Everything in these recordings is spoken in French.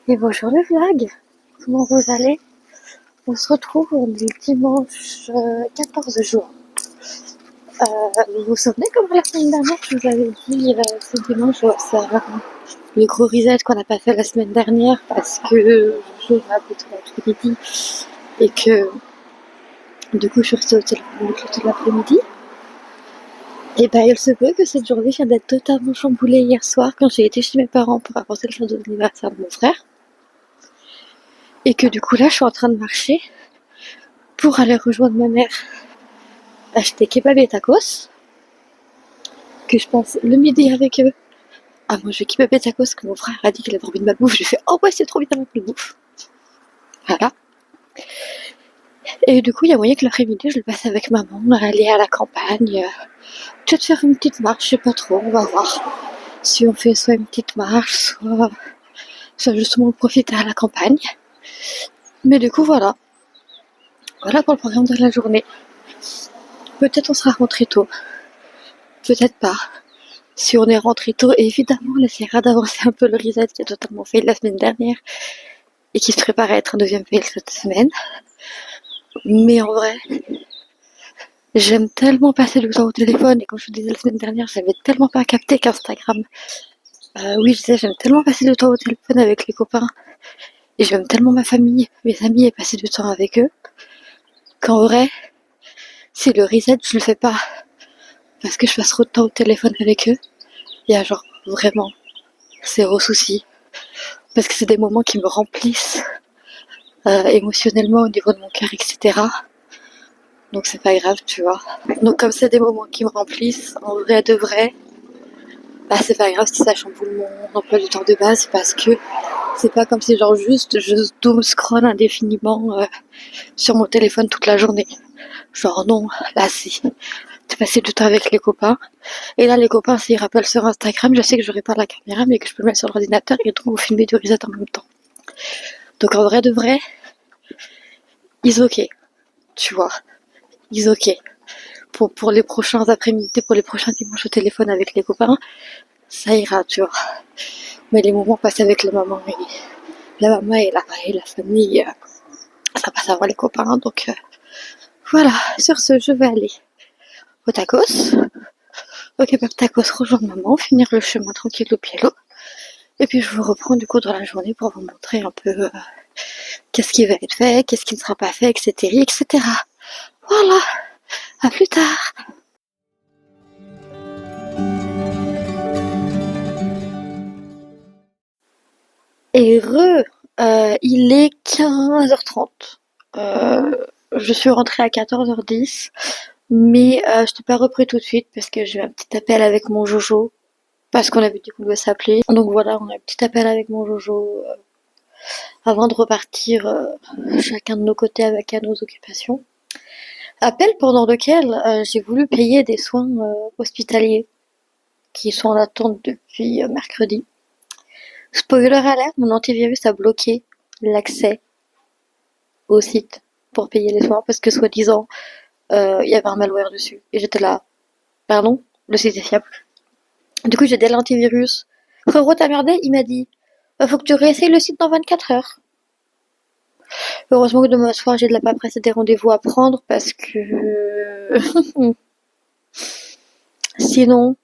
Et bonjour le vlog, comment vous allez? On se retrouve, on est dimanche 14 juin. Vous vous souvenez comment la semaine dernière je vous avais dit ce dimanche on va faire le gros reset qu'on n'a pas fait la semaine dernière parce que j'ai appelé tout l'après-midi et que du coup je suis restée au téléphone toute l'après-midi. Et ben il se peut que cette journée vient d'être totalement chamboulée hier soir quand j'ai été chez mes parents pour apporter le cadeau d'anniversaire de mon frère. Et que du coup là je suis en train de marcher pour aller rejoindre ma mère acheter kebab et tacos, que je passe le midi avec eux. Ah, moi je vais kebab et tacos, que mon frère a dit qu'il avait envie de ma bouffe. J'ai fait, oh ouais, c'est trop bien avec le bouffe. Voilà. Et du coup, il y a moyen que l'après-midi, je le passe avec maman, aller à la campagne, peut-être faire une petite marche, je sais pas trop, on va voir. Si on fait soit une petite marche, soit justement profiter à la campagne. Mais du coup, voilà. Voilà pour le programme de la journée. Peut-être on sera rentré tôt. Peut-être pas. Si on est rentré tôt, évidemment, on essaiera d'avancer un peu le reset qui a totalement fait la semaine dernière et qui se prépare à être un deuxième fail cette semaine. Mais en vrai, j'aime tellement passer du temps au téléphone et comme je vous disais la semaine dernière, j'avais tellement pas capté qu'Instagram. Oui, je disais, j'aime tellement passer du temps au téléphone avec les copains et j'aime tellement ma famille, mes amis et passer du temps avec eux qu'en vrai, si le reset je le fais pas parce que je passe trop de temps au téléphone avec eux, il y a genre vraiment zéro souci parce que c'est des moments qui me remplissent émotionnellement au niveau de mon cœur, etc. Donc c'est pas grave, tu vois. Donc comme c'est des moments qui me remplissent, en vrai de vrai, bah c'est pas grave si ça chamboule mon emploi du temps de base parce que c'est pas comme si genre juste je doom scroll indéfiniment sur mon téléphone toute la journée. Genre non, là c'est passer du temps avec les copains. Et là les copains s'ils rappellent sur Instagram, je sais que j'aurai pas la caméra mais que je peux le mettre sur l'ordinateur et donc vous filmer du reset en même temps. Donc en vrai de vrai, ils ok, tu vois. Ils ok. Pour les prochains après-midi, pour les prochains dimanches au téléphone avec les copains, ça ira, tu vois. Mais les moments passés avec la maman et la famille, ça passe avant les copains. Donc voilà, sur ce, je vais aller au tacos. Ok, pas tacos, rejoindre maman, finir le chemin tranquille au pied l'eau. Et puis je vous reprends du coup dans la journée pour vous montrer un peu qu'est-ce qui va être fait, qu'est-ce qui ne sera pas fait, etc. etc. Voilà, à plus tard. Et il est 15h30. Je suis rentrée à 14h10, mais je t'ai pas repris tout de suite parce que j'ai eu un petit appel avec mon Jojo, parce qu'on avait dit qu'on devait s'appeler. Donc voilà, on a un petit appel avec mon Jojo avant de repartir chacun de nos côtés avec à nos occupations. Appel pendant lequel j'ai voulu payer des soins hospitaliers qui sont en attente depuis mercredi. Spoiler alert, mon antivirus a bloqué l'accès au site pour payer les soins parce que soi-disant il y avait un malware dessus. Et j'étais là, pardon, le site est fiable. Du coup j'ai dès l'antivirus. Frérot t'as merdé, il m'a dit, faut que tu réessayes le site dans 24 heures. Heureusement que demain soir j'ai de la paperasse et des rendez-vous à prendre parce que sinon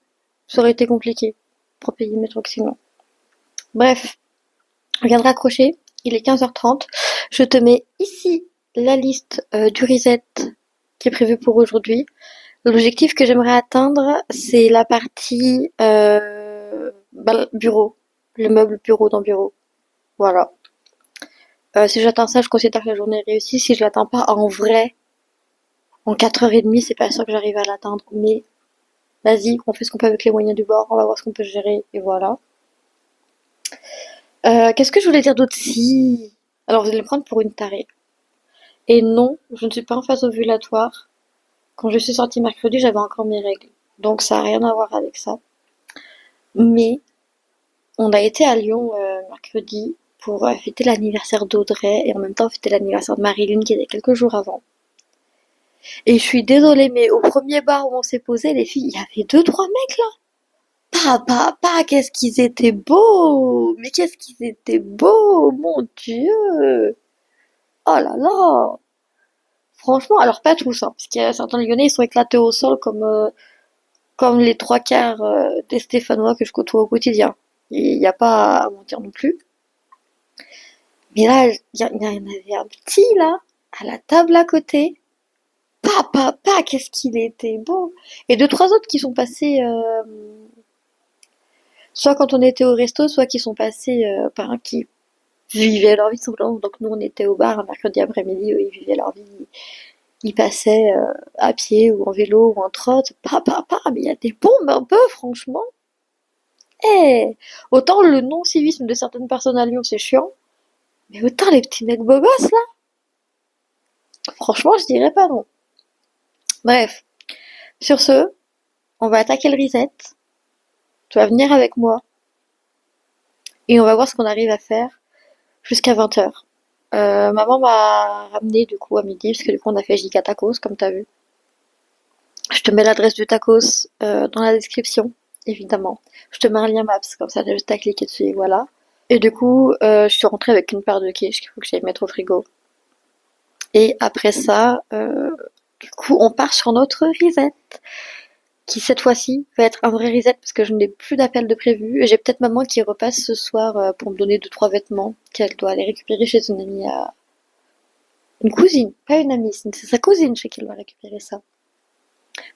ça aurait été compliqué pour payer mes trucs sinon. Bref, je viens de raccrocher, il est 15h30. Je te mets ici la liste du reset qui est prévu pour aujourd'hui. L'objectif que j'aimerais atteindre, c'est la partie bureau, le meuble bureau dans bureau. Voilà. Si j'atteins ça, je considère que la journée est réussie. Si je l'atteins pas, en vrai, en 4h30, c'est pas sûr que j'arrive à l'atteindre. Mais vas-y, on fait ce qu'on peut avec les moyens du bord, on va voir ce qu'on peut gérer, et voilà. Qu'est-ce que je voulais dire d'autre? Si... Alors, vous allez me prendre pour une tarée. Et non, je ne suis pas en phase ovulatoire. Quand je suis sortie mercredi, j'avais encore mes règles. Donc ça n'a rien à voir avec ça. Mais on a été à Lyon mercredi pour fêter l'anniversaire d'Audrey et en même temps fêter l'anniversaire de Marilyn qui était quelques jours avant. Et je suis désolée, mais au premier bar où on s'est posé, les filles, il y avait deux, trois mecs là. Qu'est-ce qu'ils étaient beaux! Mais qu'est-ce qu'ils étaient beaux! Mon Dieu! Oh là là! Franchement, alors pas tous, hein, parce qu'il y a certains Lyonnais, ils sont éclatés au sol comme les trois quarts des Stéphanois que je côtoie au quotidien. Il n'y a pas à mentir non plus. Mais là, il y en avait un petit, là, à la table à côté. Qu'est-ce qu'il était beau! Et deux, trois autres qui sont passés, soit quand on était au resto, soit qui sont passés, qui vivaient leur vie simplement. Donc nous, on était au bar un mercredi après-midi, eux, ils vivaient leur vie. Ils passaient à pied ou en vélo ou en trotte. Mais il y a des bombes un peu, franchement. Eh, autant le non-civisme de certaines personnes à Lyon, c'est chiant, mais autant les petits mecs bobos, là, franchement, je dirais pas non. Bref, sur ce, on va attaquer le reset. Tu vas venir avec moi et on va voir ce qu'on arrive à faire jusqu'à 20h. Maman m'a ramené du coup à midi, parce que du coup on a fait giga tacos, comme t'as vu. Je te mets l'adresse du tacos dans la description, évidemment. Je te mets un lien Maps, comme ça t'as juste à cliquer dessus et voilà. Et du coup, je suis rentrée avec une paire de quiches qu'il faut que j'aille mettre au frigo. Et après ça, du coup, on part sur notre reset, qui cette fois-ci va être un vrai reset parce que je n'ai plus d'appel de prévu. Et j'ai peut-être maman qui repasse ce soir pour me donner 2-3 vêtements qu'elle doit aller récupérer chez une amie à... Une cousine, pas une amie, c'est sa cousine chez qui elle va récupérer ça.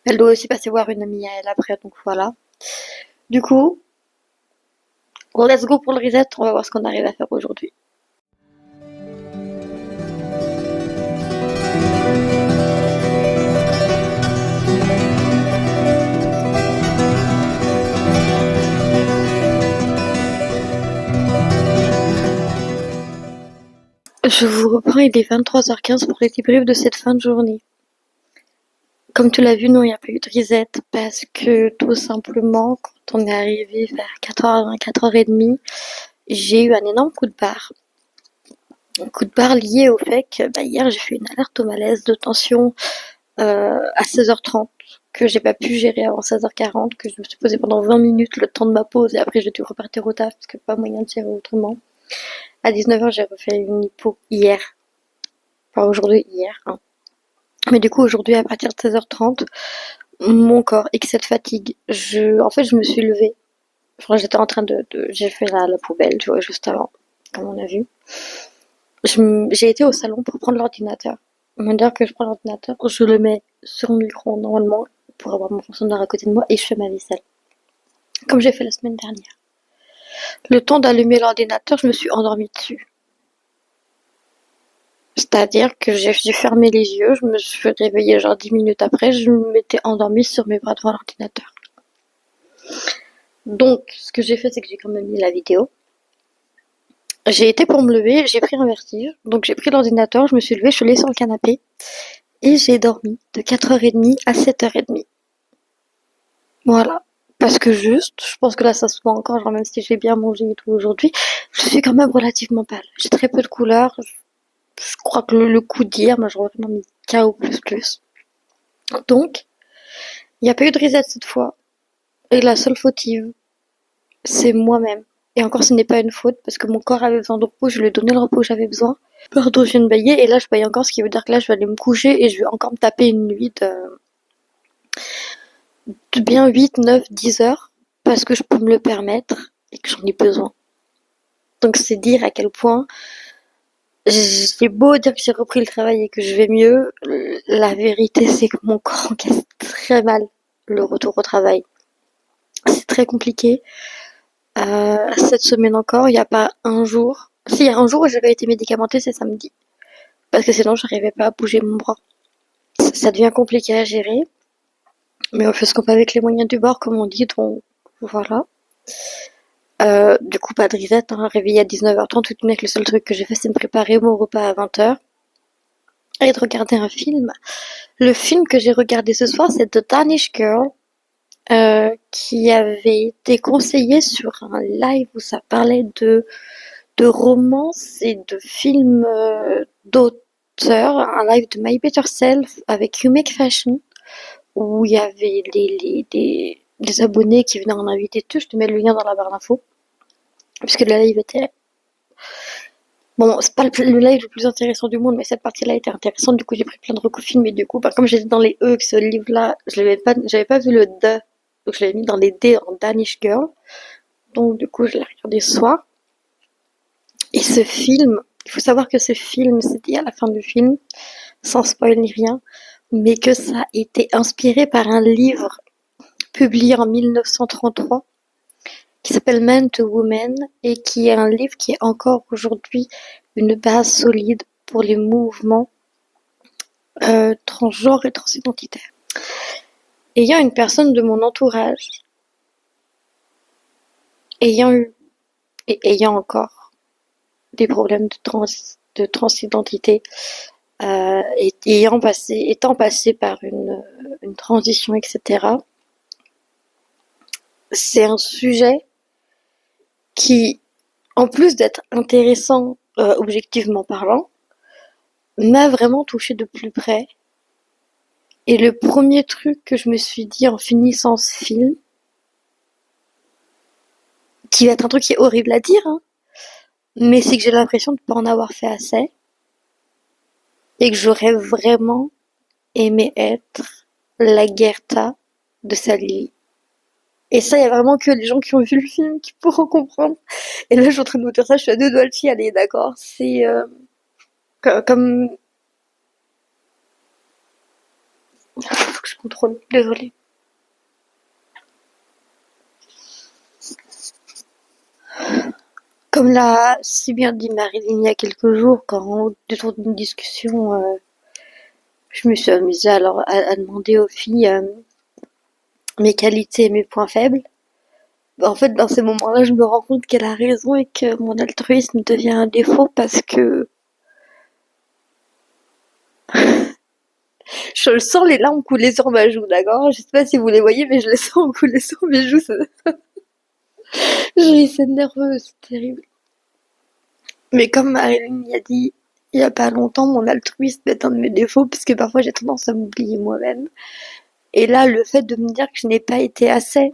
Elle doit aussi passer voir une amie à elle après, donc voilà. Du coup, let's go pour le reset, on va voir ce qu'on arrive à faire aujourd'hui. Je vous reprends, il est 23h15 pour les débriefs de cette fin de journée. Comme tu l'as vu, non, il n'y a pas eu de reset parce que tout simplement, quand on est arrivé vers 4h20, 4h30, j'ai eu un énorme coup de barre. Un coup de barre lié au fait que hier j'ai fait une alerte au malaise de tension à 16h30 que j'ai pas pu gérer avant 16h40, que je me suis posée pendant 20 minutes le temps de ma pause et après j'ai dû repartir au taf parce que pas moyen de gérer autrement. À 19h j'ai refait une hypo hier. Enfin aujourd'hui, hier. Hein. Mais du coup aujourd'hui à partir de 16h30, mon corps et que cette fatigue, en fait je me suis levée. Enfin, j'étais en train j'ai fait la poubelle, tu vois, juste avant, comme on a vu. J'ai été au salon pour prendre l'ordinateur. Dire que je prends l'ordinateur, je le mets sur le micro normalement pour avoir mon fonctionnaire à côté de moi et je fais ma vaisselle. Comme j'ai fait la semaine dernière. Le temps d'allumer l'ordinateur, je me suis endormie dessus. C'est-à-dire que j'ai fermé les yeux, je me suis réveillée genre 10 minutes après, je m'étais endormie sur mes bras devant l'ordinateur. Donc, ce que j'ai fait, c'est que j'ai quand même mis la vidéo. J'ai été pour me lever, j'ai pris un vertige, donc j'ai pris l'ordinateur, je me suis levée, je suis allée sur le canapé et j'ai dormi de 4h30 à 7h30. Voilà. Parce que juste, je pense que là ça se voit encore, genre même si j'ai bien mangé et tout aujourd'hui, je suis quand même relativement pâle. J'ai très peu de couleurs, je crois que le coup d'hier m'a genre vraiment mis KO++. Donc, il n'y a pas eu de reset cette fois. Et la seule fautive, c'est moi-même. Et encore, ce n'est pas une faute, parce que mon corps avait besoin de repos, je lui ai donné le repos que j'avais besoin. Pardon, je viens de bailler, et là, je baille encore, ce qui veut dire que là, je vais aller me coucher, et je vais encore me taper une nuit de bien 8, 9, 10 heures, parce que je peux me le permettre, et que j'en ai besoin. Donc, c'est dire à quel point, j'ai beau dire que j'ai repris le travail et que je vais mieux, la vérité, c'est que mon corps encaisse très mal le retour au travail. C'est très compliqué. Cette semaine encore, il n'y a pas un jour. Si, il y a un jour où j'avais été médicamentée, c'est samedi. Parce que sinon, j'arrivais pas à bouger mon bras. Ça devient compliqué à gérer. Mais on fait ce qu'on peut avec les moyens du bord, comme on dit, donc voilà. Du coup, pas de reset, hein, réveillé à 19h30, tout de même, le seul truc que j'ai fait, c'est me préparer mon repas à 20h. Et de regarder un film. Le film que j'ai regardé ce soir, c'est The Danish Girl. Qui avait été conseillé sur un live où ça parlait de romance et de films d'auteurs, un live de My Better Self avec You Make Fashion, où il y avait des abonnés qui venaient en inviter tout, je te mets le lien dans la barre d'infos. Puisque le live était... Bon, c'est pas le live le plus intéressant du monde, mais cette partie-là était intéressante. Du coup, j'ai pris plein de recofilms, mais du coup, comme j'étais dans les E, que ce livre-là, j'avais pas vu le D. Donc, je l'avais mis dans les D en Danish Girl. Donc, du coup, je l'ai regardé ce soir. Et ce film, il faut savoir que ce film, c'est dit à la fin du film, sans spoil ni rien, mais que ça a été inspiré par un livre publié en 1933 qui s'appelle Man to Woman et qui est un livre qui est encore aujourd'hui une base solide pour les mouvements transgenres et transidentitaires. Ayant une personne de mon entourage, ayant eu et ayant encore des problèmes de transidentité, et étant passé par une transition, etc., c'est un sujet qui, en plus d'être intéressant objectivement parlant, m'a vraiment touché de plus près. Et le premier truc que je me suis dit en finissant ce film, qui va être un truc qui est horrible à dire, hein, mais c'est que j'ai l'impression de ne pas en avoir fait assez, et que j'aurais vraiment aimé être la Gerta de Sally. Et ça, il y a vraiment que les gens qui ont vu le film qui pourront comprendre. Et là, je suis en train de vous dire ça, je suis à deux doigts de chialer, d'accord. C'est comme... Faut que je contrôle, désolée. Comme l'a si bien dit Marilyn il y a quelques jours, quand autour d'une discussion, je me suis amusée à demander aux filles mes qualités et mes points faibles. Bah, en fait, dans ces moments-là, je me rends compte qu'elle a raison et que mon altruisme devient un défaut parce que je sens les larmes couler sur ma joue, d'accord? Je sais pas si vous les voyez, mais je les sens couler sur mes joues. J'ai cette nerveuse, c'est terrible. Mais comme Marilyn y a dit il y a pas longtemps, mon altruisme est un de mes défauts parce que parfois j'ai tendance à m'oublier moi-même. Et là, le fait de me dire que je n'ai pas été assez,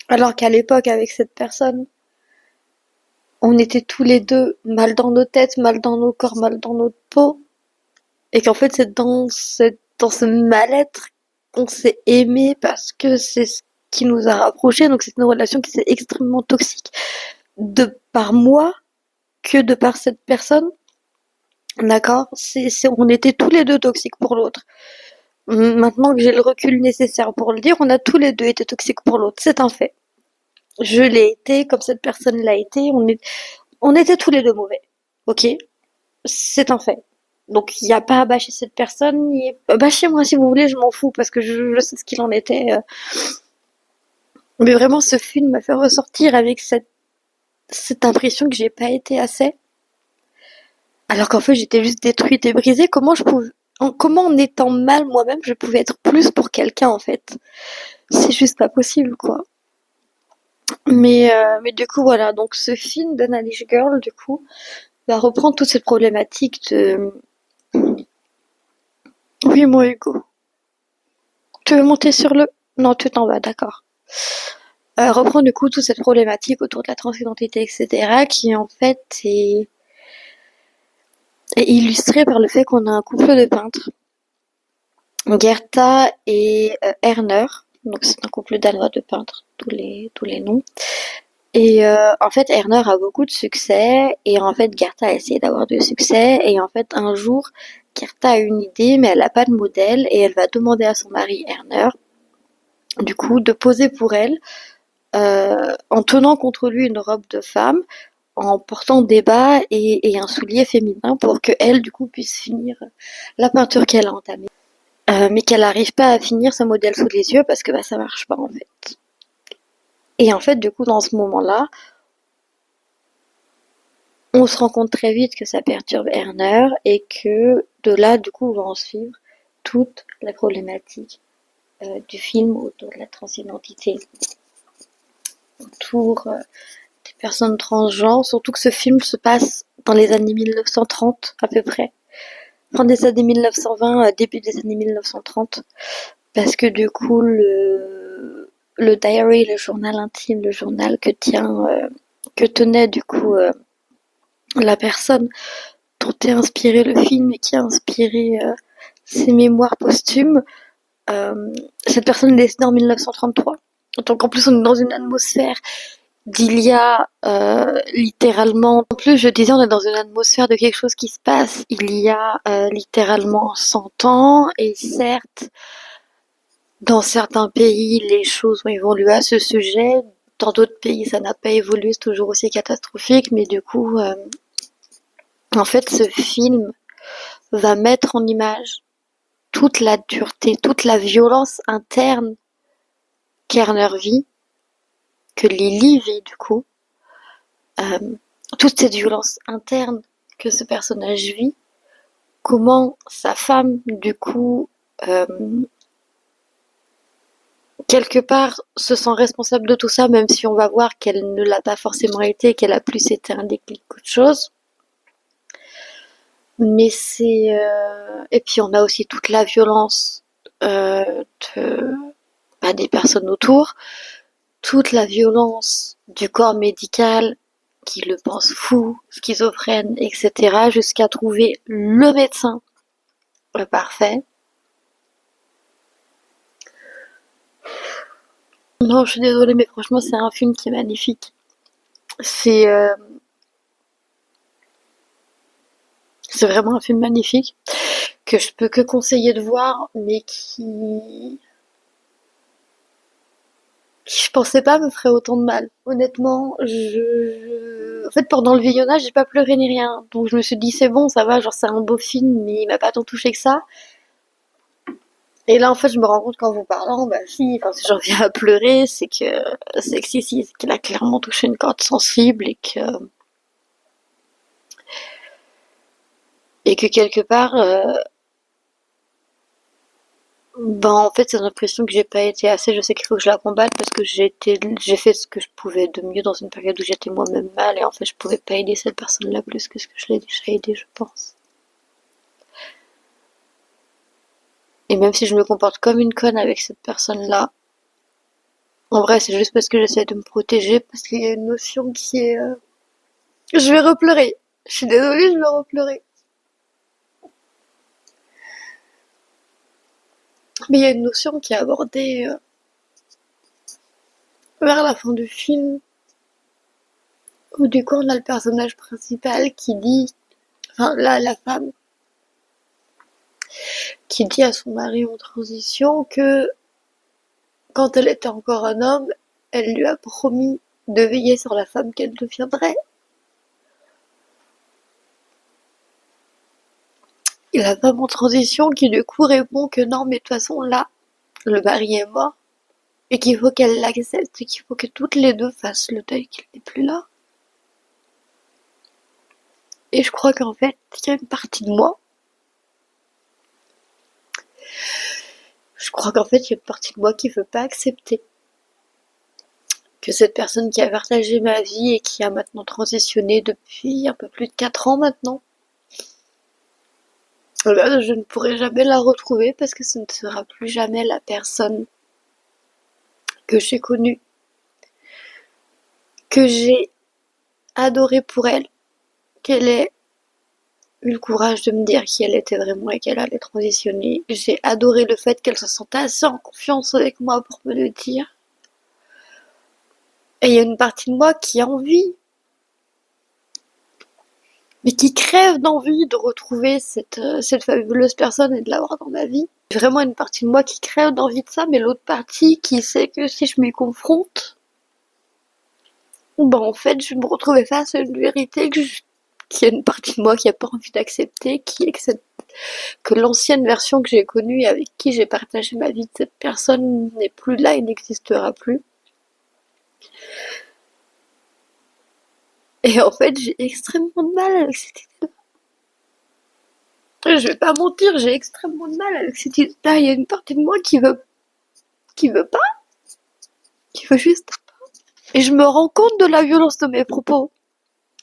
alors qu'à l'époque, avec cette personne, on était tous les deux mal dans nos têtes, mal dans nos corps, mal dans notre peau, et qu'en fait, c'est dans ce mal-être qu'on s'est aimé parce que c'est ce qui nous a rapprochés. Donc, c'est une relation qui est extrêmement toxique, de par moi que de par cette personne. D'accord? On était tous les deux toxiques pour l'autre. Maintenant que j'ai le recul nécessaire pour le dire, on a tous les deux été toxiques pour l'autre. C'est un fait. Je l'ai été, comme cette personne l'a été. On était tous les deux mauvais. Ok? C'est un fait. Donc il n'y a pas à bâcher cette personne. Bâchez-moi si vous voulez, je m'en fous parce que je sais ce qu'il en était. Mais vraiment, ce film m'a fait ressortir avec cette impression que j'ai pas été assez. Alors qu'en fait, j'étais juste détruite et brisée. Comment en étant mal moi-même, je pouvais être plus pour quelqu'un en fait. C'est juste pas possible, quoi. Mais du coup, voilà. Donc ce film d'Annalise Girl, du coup, va reprendre toute cette problématique de... Oui, moi, Hugo. Tu veux monter sur le... Non, tu t'en vas, d'accord. Reprendre du coup toute cette problématique autour de la transidentité, etc., qui en fait est illustrée par le fait qu'on a un couple de peintres, Gerta et Erner. Donc c'est un couple danois de peintres, tous les noms. Et en fait, Erner a beaucoup de succès, et en fait, Gerta a essayé d'avoir du succès, et en fait, un jour, Gerta a une idée, mais elle n'a pas de modèle, et elle va demander à son mari Erner, du coup, de poser pour elle, en tenant contre lui une robe de femme, en portant des bas et un soulier féminin, pour que elle, du coup, puisse finir la peinture qu'elle a entamée. Mais qu'elle n'arrive pas à finir ce modèle sous les yeux, parce que bah, ça marche pas, en fait. Et en fait, du coup, dans ce moment-là, on se rend compte très vite que ça perturbe Erner et que de là, du coup, va en suivre toute la problématique du film autour de la transidentité, autour des personnes transgenres, surtout que ce film se passe dans les années 1930 à peu près, fin des années 1920, début des années 1930, parce que du coup, le diary, le journal intime, le journal que tenait du coup la personne dont est inspiré le film et qui a inspiré ses mémoires posthumes. Cette personne est décédée en 1933. Donc en plus on est dans une atmosphère d'il y a littéralement, en plus je disais on est dans une atmosphère de quelque chose qui se passe il y a littéralement 100 ans, et certes dans certains pays les choses ont évolué à ce sujet, dans d'autres pays ça n'a pas évolué, c'est toujours aussi catastrophique, mais du coup en fait ce film va mettre en image toute la dureté, toute la violence interne qu'Erner vit, que Lily vit du coup, euh, toute cette violence interne que ce personnage vit, comment sa femme du coup euh, quelque part se sent responsable de tout ça, même si on va voir qu'elle ne l'a pas forcément été, qu'elle a plus été un déclic qu'autre chose. Mais c'est et puis on a aussi toute la violence de des personnes autour, toute la violence du corps médical qui le pense fou, schizophrène, etc., jusqu'à trouver le médecin parfait. Non, je suis désolée, mais franchement, c'est un film qui est magnifique. C'est c'est vraiment un film magnifique que je peux que conseiller de voir, mais qui je pensais pas me ferait autant de mal. Honnêtement, en fait, pendant le visionnage, j'ai pas pleuré ni rien. Donc je me suis dit, c'est bon, ça va, genre c'est un beau film, mais il m'a pas tant touché que ça. Et là, en fait, je me rends compte qu'en vous parlant, bah si, enfin, si j'en viens à pleurer, c'est que si, c'est qu'il a clairement touché une corde sensible et que quelque part, ben en fait, c'est l'impression que j'ai pas été assez. Je sais qu'il faut que je la combatte parce que j'ai fait ce que je pouvais de mieux dans une période où j'étais moi-même mal, et en fait, je pouvais pas aider cette personne-là plus que ce que je l'ai déjà aidée, je pense. Et même si je me comporte comme une conne avec cette personne-là, en vrai, c'est juste parce que j'essaie de me protéger, parce qu'il y a une notion qui est, je vais repleurer. Je suis désolée, je vais repleurer. Mais il y a une notion qui est abordée vers la fin du film, où du coup on a le personnage principal qui dit, enfin là la femme, qui dit à son mari en transition que quand elle était encore un homme, elle lui a promis de veiller sur la femme qu'elle deviendrait. Et la femme en transition qui du coup répond que non, mais de toute façon là, le mari est mort, et qu'il faut qu'elle l'accepte, et qu'il faut que toutes les deux fassent le deuil qu'il n'est plus là. Et je crois qu'en fait, il y a une partie de moi, je crois qu'en fait, il y a une partie de moi qui veut pas accepter que cette personne qui a partagé ma vie et qui a maintenant transitionné depuis un peu plus de 4 ans maintenant, je ne pourrai jamais la retrouver parce que ce ne sera plus jamais la personne que j'ai connue, que j'ai adorée pour elle, qu'elle ait eu le courage de me dire qui elle était vraiment et qu'elle allait transitionner. J'ai adoré le fait qu'elle se sentait assez en confiance avec moi pour me le dire. Et il y a une partie de moi qui a envie, mais qui crève d'envie de retrouver cette fabuleuse personne et de l'avoir dans ma vie. Vraiment une partie de moi qui crève d'envie de ça, mais l'autre partie qui sait que si je m'y confronte, ben en fait je vais me retrouver face à une vérité qu'il y a une partie de moi qui a pas envie d'accepter, qui est que l'ancienne version que j'ai connue et avec qui j'ai partagé ma vie de cette personne n'est plus là et n'existera plus. Et en fait j'ai extrêmement de mal avec cette idée. Je vais pas mentir, j'ai extrêmement de mal avec cette idée-là. Il y a une partie de moi qui veut pas, qui veut juste pas. Et je me rends compte de la violence de mes propos.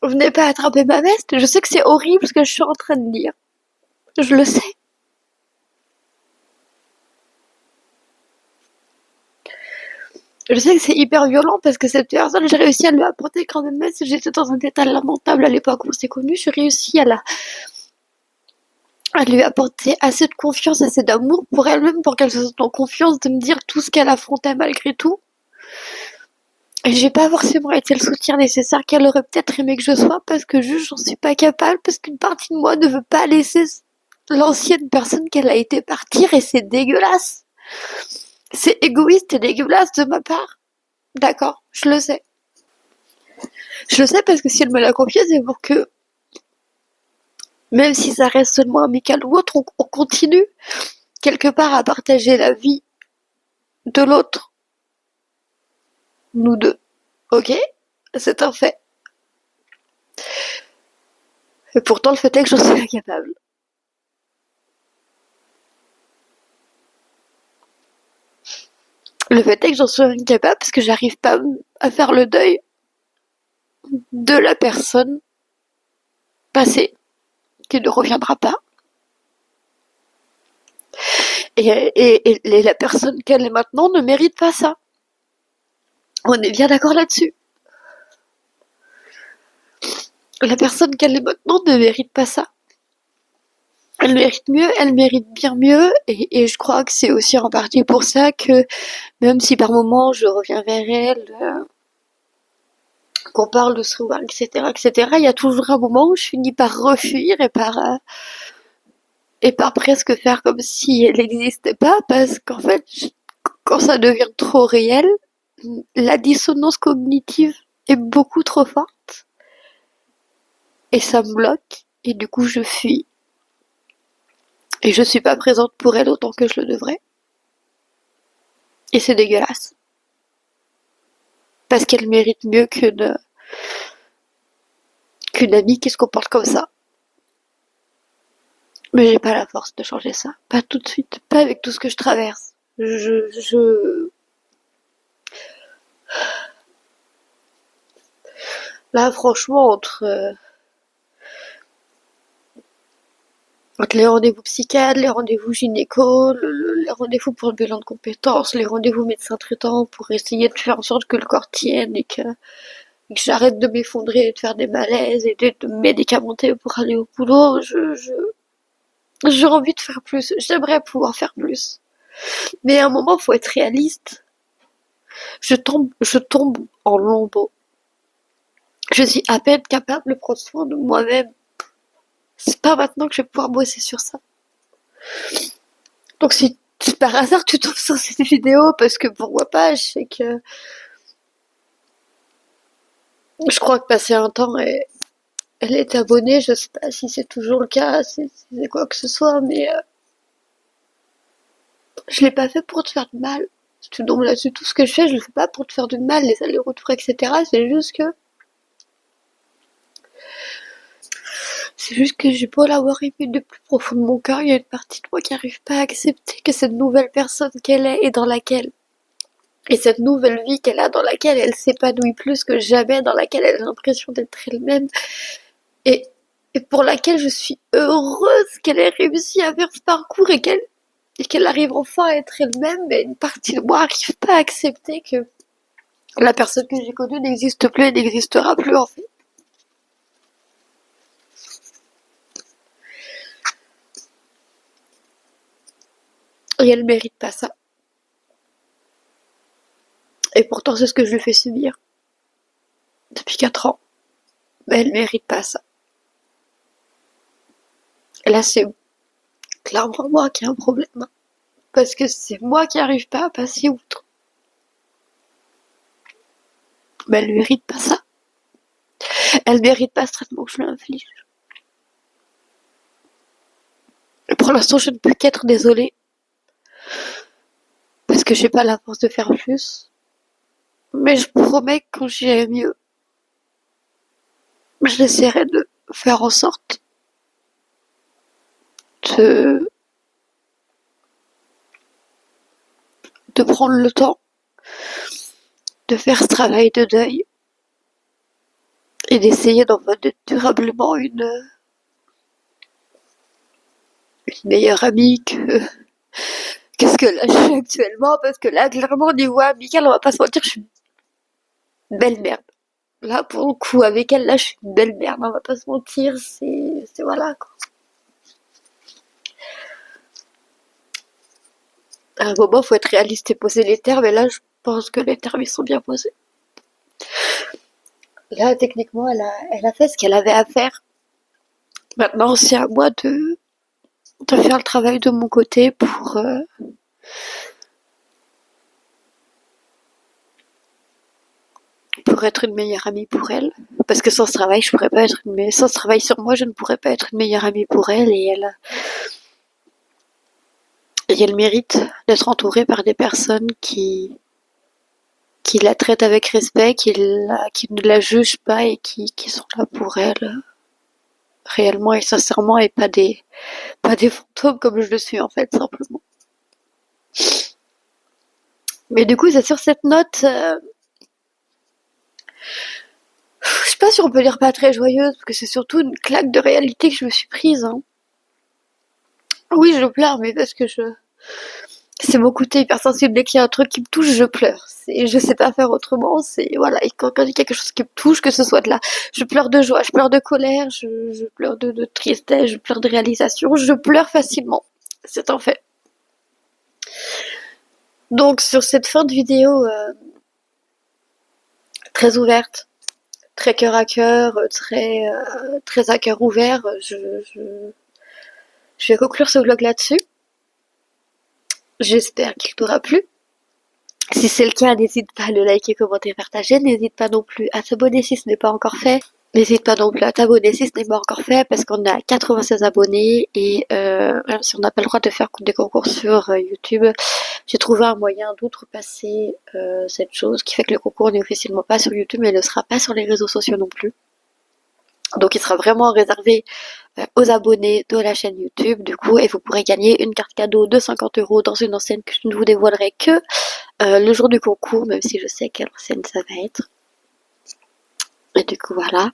Venez pas attraper ma veste, je sais que c'est horrible ce que je suis en train de dire. Je le sais. Je sais que c'est hyper violent parce que cette personne, j'ai réussi à lui apporter quand même, même si j'étais dans un état lamentable à l'époque où on s'est connus, j'ai réussi à lui apporter assez de confiance, assez d'amour pour elle-même, pour qu'elle se sente en confiance de me dire tout ce qu'elle affrontait malgré tout. Et j'ai pas forcément été le soutien nécessaire qu'elle aurait peut-être aimé que je sois parce que juste j'en suis pas capable, parce qu'une partie de moi ne veut pas laisser l'ancienne personne qu'elle a été partir et c'est dégueulasse. C'est égoïste et dégueulasse de ma part. D'accord, je le sais. Je le sais parce que si elle me l'a confié, c'est pour que, même si ça reste seulement amical ou autre, on continue quelque part à partager la vie de l'autre, nous deux. Ok? C'est un fait. Et pourtant, le fait est que j'en suis incapable. Le fait est que j'en suis incapable parce que j'arrive pas à faire le deuil de la personne passée qui ne reviendra pas. Et la personne qu'elle est maintenant ne mérite pas ça. On est bien d'accord là-dessus. La personne qu'elle est maintenant ne mérite pas ça. Elle mérite mieux, elle mérite bien mieux, et je crois que c'est aussi en partie pour ça que, même si par moments je reviens vers elle, qu'on parle de souvent, etc., il y a toujours un moment où je finis par refuir et par presque faire comme si elle n'existait pas, parce qu'en fait, quand ça devient trop réel, la dissonance cognitive est beaucoup trop forte, et ça me bloque, et du coup je fuis, et je suis pas présente pour elle autant que je le devrais, et c'est dégueulasse. Parce qu'elle mérite mieux qu'une amie qui se comporte comme ça. Mais j'ai pas la force de changer ça. Pas tout de suite. Pas avec tout ce que je traverse. Là, franchement, entre les rendez-vous psychiatres, les rendez-vous gynéco, les rendez-vous pour le bilan de compétences, les rendez-vous médecins traitants pour essayer de faire en sorte que le corps tienne et que j'arrête de m'effondrer et de faire des malaises et de me médicamenter pour aller au boulot, j'ai envie de faire plus. J'aimerais pouvoir faire plus. Mais à un moment, faut être réaliste. Je tombe en lambeaux. Je suis à peine capable de prendre soin de moi-même. C'est pas maintenant que je vais pouvoir bosser sur ça. Donc si par hasard tu tombes sur cette vidéo, parce que pourquoi pas, je sais que je crois que passé un temps, elle est abonnée, je sais pas si c'est toujours le cas, si c'est quoi que ce soit, mais je l'ai pas fait pour te faire de mal. Si tu tombes là-dessus, tout ce que je fais, je le fais pas pour te faire de mal, les allers-retours, etc. C'est juste que j'ai beau l'avoir aimée du plus profond de mon cœur, il y a une partie de moi qui arrive pas à accepter que cette nouvelle personne qu'elle est et dans laquelle, et cette nouvelle vie qu'elle a dans laquelle elle s'épanouit plus que jamais, dans laquelle elle a l'impression d'être elle-même, et, et pour laquelle je suis heureuse qu'elle ait réussi à faire ce parcours et qu'elle arrive enfin à être elle-même, mais une partie de moi n'arrive pas à accepter que la personne que j'ai connue n'existe plus et n'existera plus en fait. Et elle mérite pas ça. Et pourtant, c'est ce que je lui fais subir depuis 4 ans. Mais elle mérite pas ça. Et là, c'est clairement moi qui ai un problème. Parce que c'est moi qui arrive pas à passer outre. Mais elle mérite pas ça. Elle mérite pas ce traitement que je lui inflige. Et pour l'instant, je ne peux qu'être désolée. Parce que j'ai pas la force de faire plus. Mais je promets que quand j'irai mieux, j'essaierai de faire en sorte de, de prendre le temps de faire ce travail de deuil et d'essayer d'en faire durablement une meilleure amie qu'est-ce que là je suis actuellement, parce que là, clairement, au niveau amical, on va pas se mentir, je suis une belle merde. Là, pour le coup, avec elle, là, je suis une belle merde, on va pas se mentir, c'est voilà, quoi. À un moment, faut être réaliste et poser les termes, et là, je pense que les termes, ils sont bien posés. Là, techniquement, elle a fait ce qu'elle avait à faire. Maintenant, c'est à moi de faire le travail de mon côté pour être une meilleure amie pour elle. Parce que sans ce travail, je pourrais pas être sans ce travail sur moi, je ne pourrais pas être une meilleure amie pour elle, et elle mérite d'être entourée par des personnes qui la traitent avec respect, qui ne la jugent pas et qui sont là pour elle réellement et sincèrement, et pas des fantômes comme je le suis en fait, simplement. Mais du coup, c'est sur cette note, je sais pas si on peut dire pas très joyeuse, parce que c'est surtout une claque de réalité que je me suis prise, hein. Oui, je pleure, mais parce que c'est mon côté hypersensible. Dès qu'il y a un truc qui me touche, je pleure. Je sais pas faire autrement. C'est voilà. Et quand il y a quelque chose qui me touche, que ce soit de là, je pleure de joie, je pleure de colère, je pleure de tristesse, je pleure de réalisation. Je pleure facilement. C'est un fait. Donc sur cette fin de vidéo très ouverte, très cœur à cœur, très à cœur ouvert, je vais conclure ce vlog là-dessus. J'espère qu'il t'aura plu. Si c'est le cas, n'hésite pas à le liker, commenter, partager. N'hésite pas non plus à t'abonner si ce n'est pas encore fait. N'hésite pas non plus à t'abonner si ce n'est pas encore fait, parce qu'on a 96 abonnés et même si on n'a pas le droit de faire des concours sur YouTube, j'ai trouvé un moyen d'outrepasser cette chose qui fait que le concours n'est officiellement pas sur YouTube, mais ne sera pas sur les réseaux sociaux non plus. Donc il sera vraiment réservé aux abonnés de la chaîne YouTube, du coup, et vous pourrez gagner une carte cadeau de 50 € dans une enseigne que je ne vous dévoilerai que le jour du concours, même si je sais quelle enseigne ça va être. Et du coup, voilà.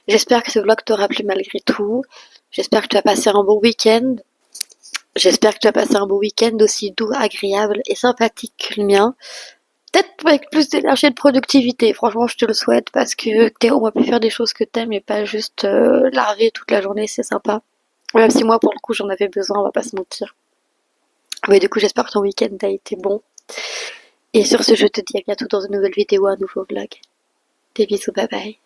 J'espère que ce vlog t'aura plu malgré tout. J'espère que tu as passé un bon week-end. J'espère que tu as passé un bon week-end aussi doux, agréable et sympathique que le mien. Peut-être avec plus d'énergie et de productivité. Franchement, je te le souhaite parce que t'es au moins pu faire des choses que t'aimes et pas juste larver toute la journée, c'est sympa. Même si moi, pour le coup, j'en avais besoin, on va pas se mentir. Mais du coup, j'espère que ton week-end a été bon. Et sur ce, je te dis à bientôt dans une nouvelle vidéo, un nouveau vlog. Des bisous, bye bye.